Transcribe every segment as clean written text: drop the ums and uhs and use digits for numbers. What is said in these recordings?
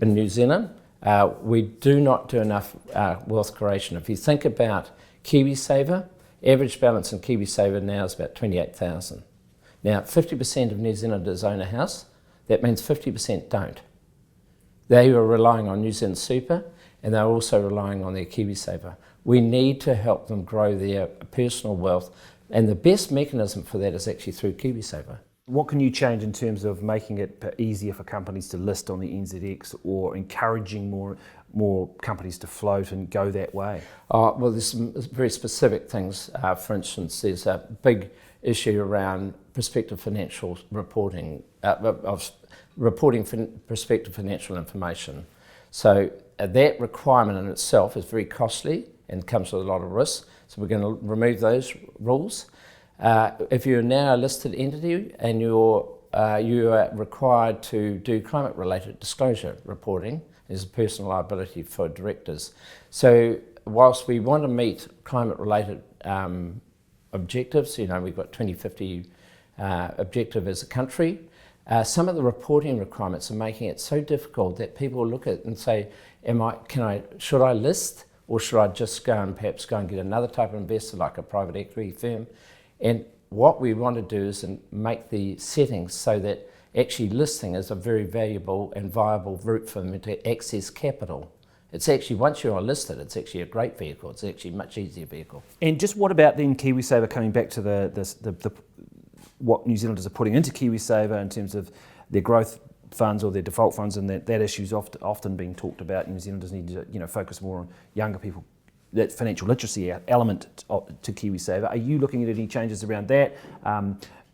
in New Zealand, we do not do enough wealth creation. If you think about KiwiSaver, average balance in KiwiSaver now is about 28,000. Now, 50% of New Zealanders own a house. That means 50% don't. They are relying on New Zealand Super, and they're also relying on their KiwiSaver. We need to help them grow their personal wealth, and the best mechanism for that is actually through KiwiSaver. What can you change in terms of making it easier for companies to list on the NZX, or encouraging more companies to float and go that way? Well, there's some very specific things. For instance, there's a big issue around prospective financial reporting, of reporting prospective financial information. So that requirement in itself is very costly and comes with a lot of risk. So we're going to remove those rules. If you're now a listed entity and you are required to do climate-related disclosure reporting, there's a personal liability for directors. So whilst we want to meet climate-related objectives, you know, we've got 2050 objective as a country, some of the reporting requirements are making it so difficult that people look at it and say, should I list, or should I just go and perhaps go and get another type of investor like a private equity firm? And what we want to do is make the settings so that actually listing is a very valuable and viable route for them to access capital. It's actually, once you're listed, it's actually a great vehicle. It's actually a much easier vehicle. And just what about then KiwiSaver, coming back to what New Zealanders are putting into KiwiSaver in terms of their growth funds or their default funds, and that issue's often being talked about. New Zealanders need to focus more on younger people, that financial literacy element to KiwiSaver. Are you looking at any changes around that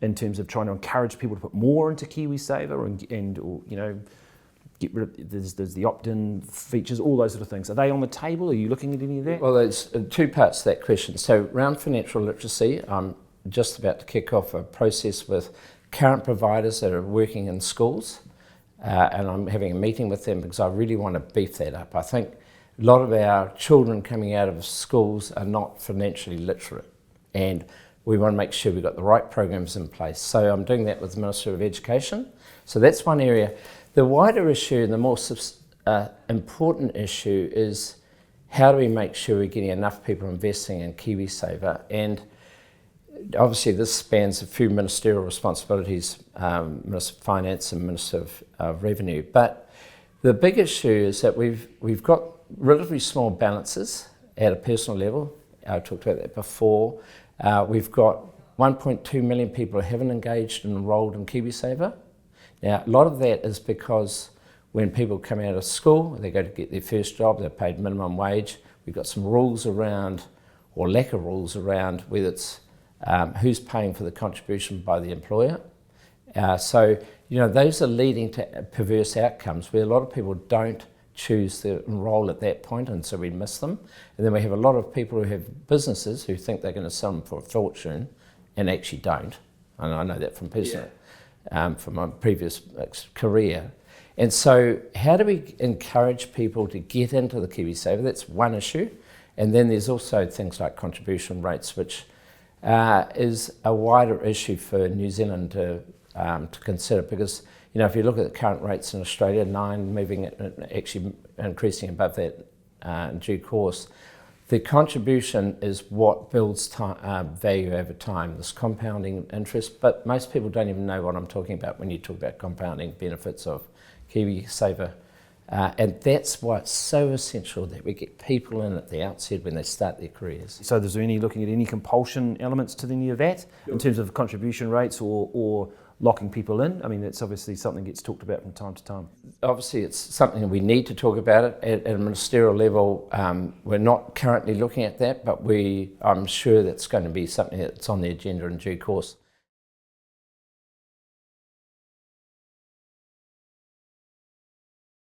in terms of trying to encourage people to put more into KiwiSaver or get rid of, there's the opt-in features, all those sort of things. Are they on the table? Are you looking at any of that? Well, there's two parts to that question. So around financial literacy, I'm just about to kick off a process with current providers that are working in schools, and I'm having a meeting with them because I really want to beef that up. I think a lot of our children coming out of schools are not financially literate, and we want to make sure we've got the right programs in place. So I'm doing that with the Minister of Education. So that's one area. The wider issue, the more important issue, is how do we make sure we're getting enough people investing in KiwiSaver? And obviously this spans a few ministerial responsibilities, Minister of Finance and Minister of Revenue. But the big issue is that we've got relatively small balances at a personal level. I talked about that before. We've got 1.2 million people who haven't engaged and enrolled in KiwiSaver. Now, a lot of that is because when people come out of school, they go to get their first job, they're paid minimum wage. We've got some rules around, or lack of rules around, whether it's who's paying for the contribution by the employer. So, those are leading to perverse outcomes where a lot of people don't choose to enrol at that point, and so we miss them. And then we have a lot of people who have businesses who think they're going to sell them for a fortune and actually don't. And I know that from personal, from my previous career. And so how do we encourage people to get into the KiwiSaver? That's one issue. And then there's also things like contribution rates, which is a wider issue for New Zealand to consider, because if you look at the current rates in Australia, 9 moving actually increasing above that in due course, the contribution is what builds value over time, this compounding interest. But most people don't even know what I'm talking about when you talk about compounding benefits of KiwiSaver. And that's why it's so essential that we get people in at the outset when they start their careers. So is there looking at any compulsion elements to any of that in terms of contribution rates or locking people in? I mean, that's obviously something that gets talked about from time to time. Obviously, it's something that we need to talk about it at a ministerial level. We're not currently looking at that, but I'm sure that's going to be something that's on the agenda in due course.